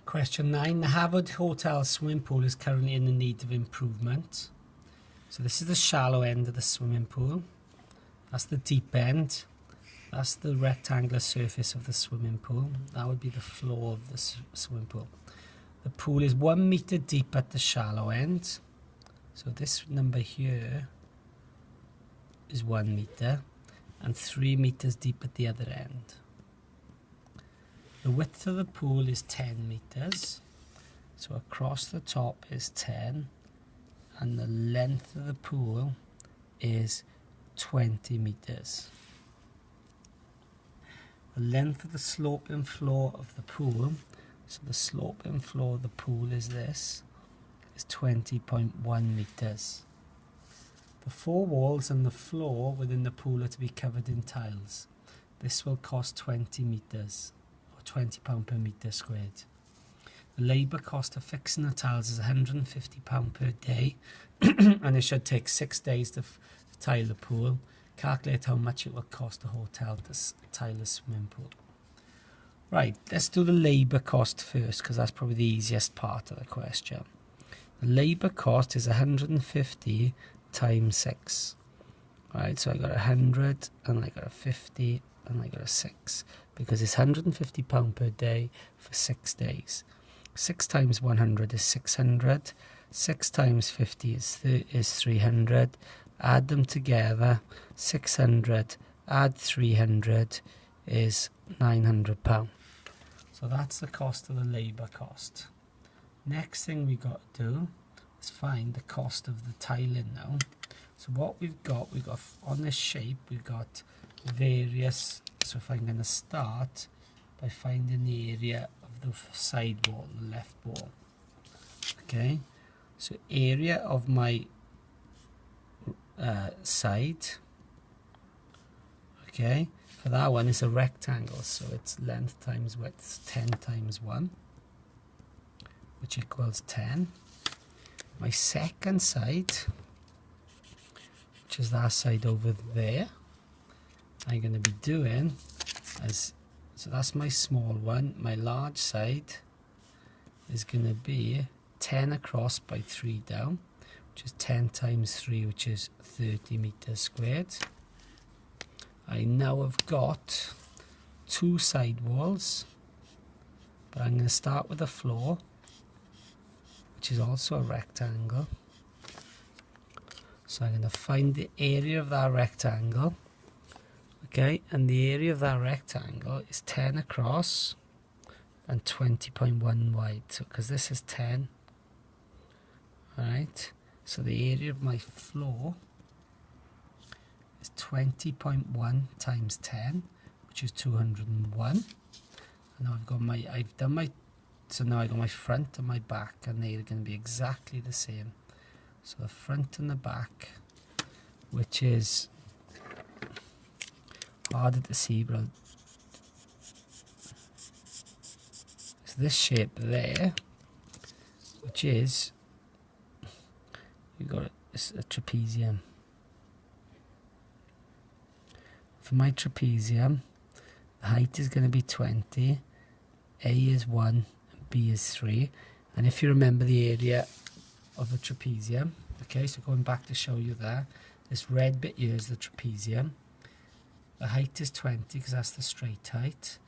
Question 9. The Harvard Hotel swimming pool is currently in the need of improvement. So this is the shallow end of the swimming pool. That's the deep end. That's the rectangular surface of the swimming pool. That would be the floor of the swimming pool. The pool is 1 meter deep at the shallow end. So this number here is 1 meter and 3 meters deep at the other end. The width of the pool is 10 meters. So across the top is 10 and the length of the pool is 20 meters. The length of the sloping floor of the pool, so the sloping floor of the pool is this, is 20.1 meters. The four walls and the floor within the pool are to be covered in tiles. This will cost 20 meters, or £20 per meter squared. The labour cost of fixing the tiles is £150 per day, and it should take 6 days to tile the pool. Calculate how much it will cost the hotel to tile the swimming pool. Right, let's do the labour cost first, because that's probably the easiest part of the question. The labour cost is 150 times 6. Right, so I got 100, and I got a 50, and I got a 6, because it's £150 per day for 6 days. 6 times 100 is 600. 6 times 50 is 300. Add them together. 600 add 300 is £900. So that's the cost of the labour cost. Next thing we got to do is find the cost of the tiling now. So what we've got on this shape, we've got various. So if I'm going to start by finding the area of the side wall, the left wall. Okay, so area of my side. Okay, for that one is a rectangle, so it's length times width, 10 times 1, which equals 10. My second side, which is that side over there, I'm going to be doing as, so that's my small one. My large side is going to be 10 across by 3 down, which is 10 times 3, which is 30 meters squared. I now have got 2 side walls, but I'm going to start with the floor, which is also a rectangle. So I'm going to find the area of that rectangle. Okay, and the area of that rectangle is 10 across and 20.1 wide. So because this is 10, alright, so the area of my floor is 20.1 times 10, which is 201. And now I've got so now I've got my front and my back, and they're going to be exactly the same. So the front and the back, which is harder to see, but it's this shape there, which is, you've got a trapezium. For my trapezium, the height is going to be 20, A is 1, and B is 3. And if you remember the area of the trapezium, okay, so going back to show you there, this red bit here is the trapezium. The height is 20 because that's the straight height.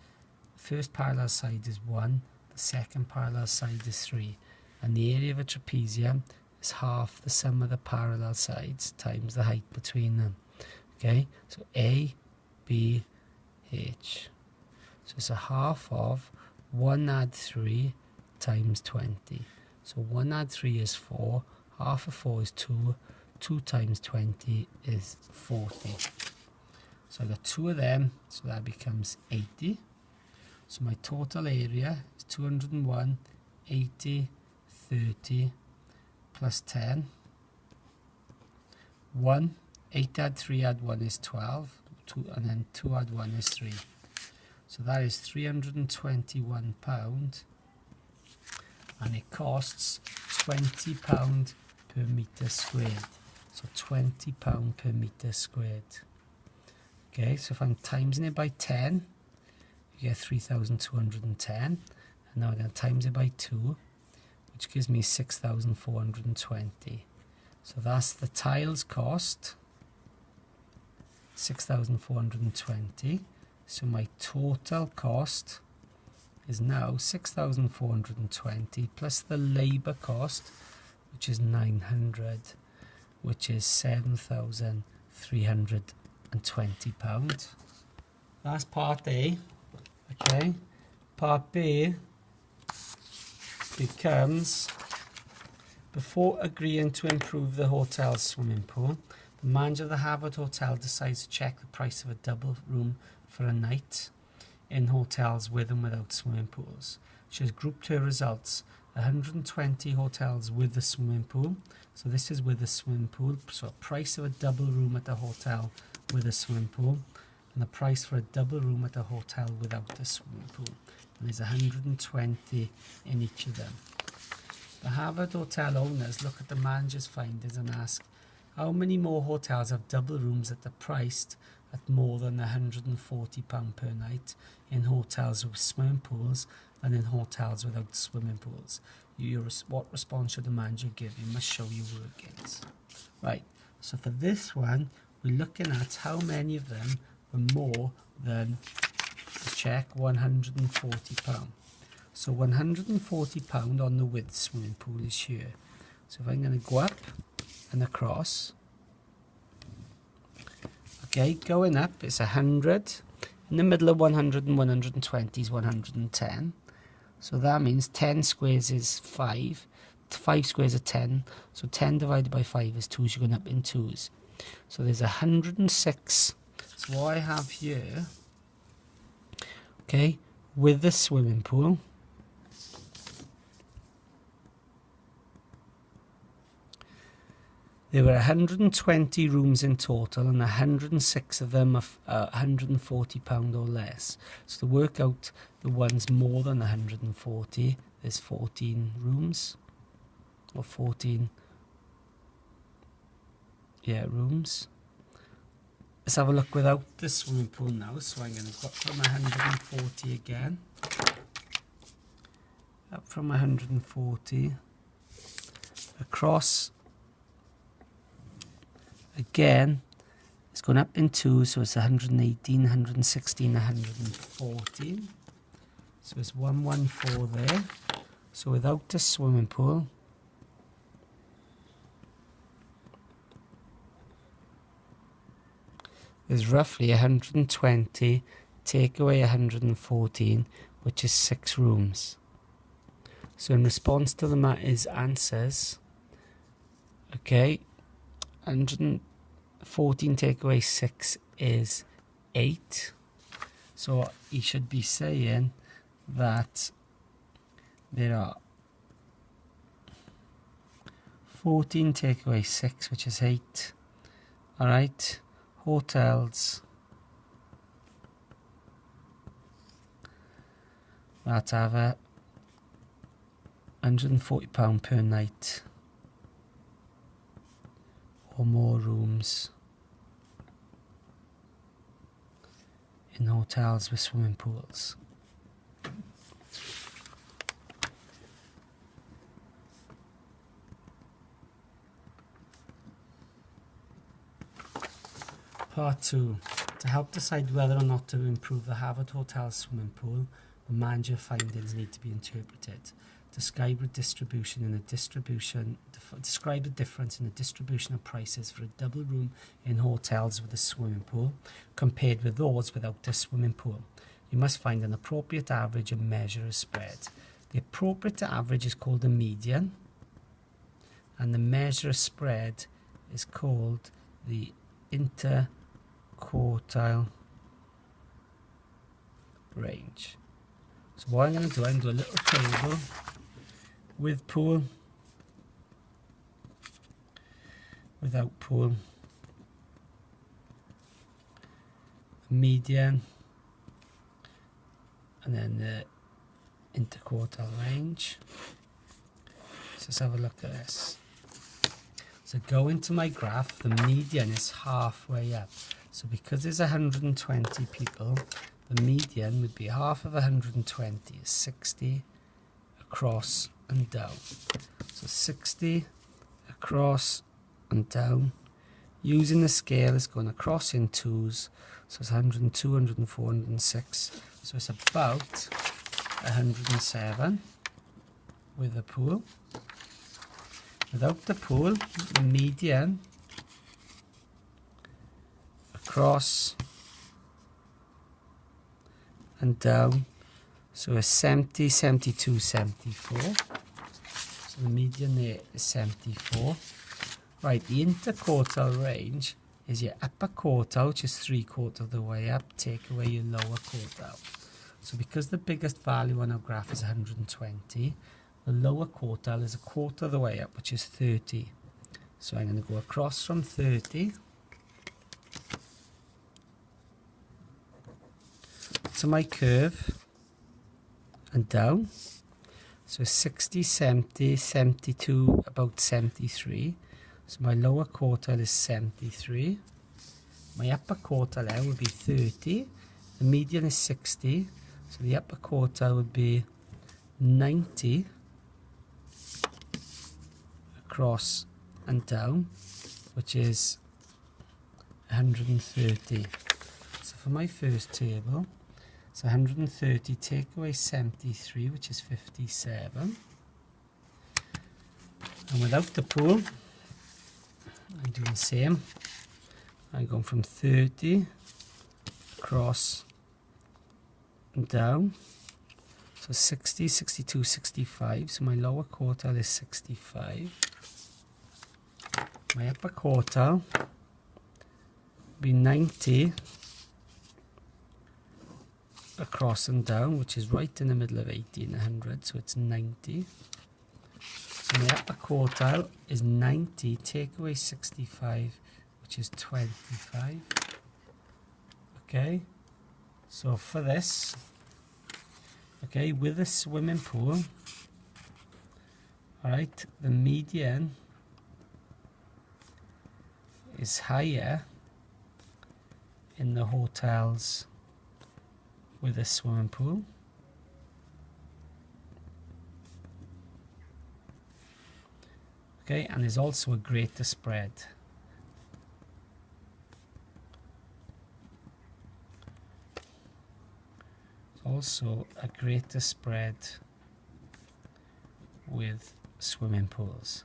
The first parallel side is 1, the second parallel side is 3. And the area of a trapezium is half the sum of the parallel sides times the height between them. Okay, so A, B, H. So it's a half of 1 add 3 times 20. So 1 add 3 is 4, half of 4 is 2, 2 times 20 is 40. So I got 2 of them, so that becomes 80. So my total area is 201, 80, 30, plus 10. 1, 8 add 3 add 1 is 12, 2, and then 2 add 1 is 3. So that is £321, and it costs £20 per metre squared. So £20 per metre squared. Okay, so if I'm timesing it by 10, you get 3,210, And now I'm going to times it by 2, which gives me 6,420. So that's the tiles cost, 6,420. So my total cost is now 6,420 plus the labour cost, which is 900, which is £7,320. That's part A. Okay, part B becomes, before agreeing to improve the hotel's swimming pool, the manager of the Harvard Hotel decides to check the price of a double room for a night in hotels with and without swimming pools. She has grouped her results: 120 hotels with a swimming pool. So this is with a swimming pool. So a price of a double room at a hotel with a swimming pool, and the price for a double room at a hotel without a swimming pool. And there's 120 in each of them. The Harvard Hotel owners look at the manager's findings and ask, how many more hotels have double rooms that are priced at more than £140 per night in hotels with swimming pools than in hotels without swimming pools? What response should the manager give? You must show your workings. Right, so for this one, we're looking at how many of them were more than, let's check, £140. So £140 on the width swimming pool is here. So if I'm going to go up and across, okay, going up it's 100. In the middle of 100 and 120 is 110. So that means 10 squares is 5. 5 squares are 10. So 10 divided by 5 is 2. So you're going up in 2s. So there's 106. So what I have here, okay, with the swimming pool, there were 120 rooms in total, and 106 of them are £140 or less. So to work out the ones more than 140, there's 14 rooms, or 14, rooms. Let's have a look without the swimming pool now. So I'm going to go up from 140 again, up from 140, across. Again, it's going up in 2, so it's 118, 116, 114. So it's 114 there. So without the swimming pool, there's roughly 120, take away 114, which is 6 rooms. So in response to the his answers, okay, 114 take away 6 is 8. So he should be saying that there are 14 take away 6, which is 8. Alright, hotels that have a £140 per night or more rooms in hotels with swimming pools. Part 2. To help decide whether or not to improve the Harvard Hotel swimming pool, the manager findings need to be interpreted. Describe the distribution in the describe the difference in the distribution of prices for a double room in hotels with a swimming pool compared with those without a swimming pool. You must find an appropriate average and measure a spread. The appropriate average is called a median, and the measure spread is called the interquartile range. So what I'm going to do, I'm going to do a little table with pool, without pool, median, and then the interquartile range. So let's have a look at this. So go into my graph, the median is halfway up. So because there's 120 people, the median would be half of 120 is 60, across and down. So 60 across and down. Using the scale, it's going across in twos, so it's 102, 104, 106. So it's about 107 with the pool. Without the pool, the median across and down, so it's 70, 72, 74. So the median there is 74. Right, the interquartile range is your upper quartile, which is 3/4 of the way up, take away your lower quartile. So because the biggest value on our graph is 120, the lower quartile is 1/4 of the way up, which is 30. So I'm going to go across from 30 to my curve and down. So 60, 70, 72, about 73. So my lower quartile is 73. My upper quartile there would be 30. The median is 60. So the upper quartile would be 90 across and down, which is 130. So for my first table, it's 130 take away 73, which is 57. And without the pool, I'm doing the same. I'm going from 30 across and down. So 60, 62, 65. So my lower quartile is 65. My upper quartile will be 90 across and down, which is right in the middle of 80 and 100, so it's 90. So my upper quartile is 90, take away 65, which is 25. Okay, so for this, okay, with a swimming pool, alright, the median is higher in the hotels with a swimming pool. Okay, and there's also a greater spread. Also a greater spread with swimming pools.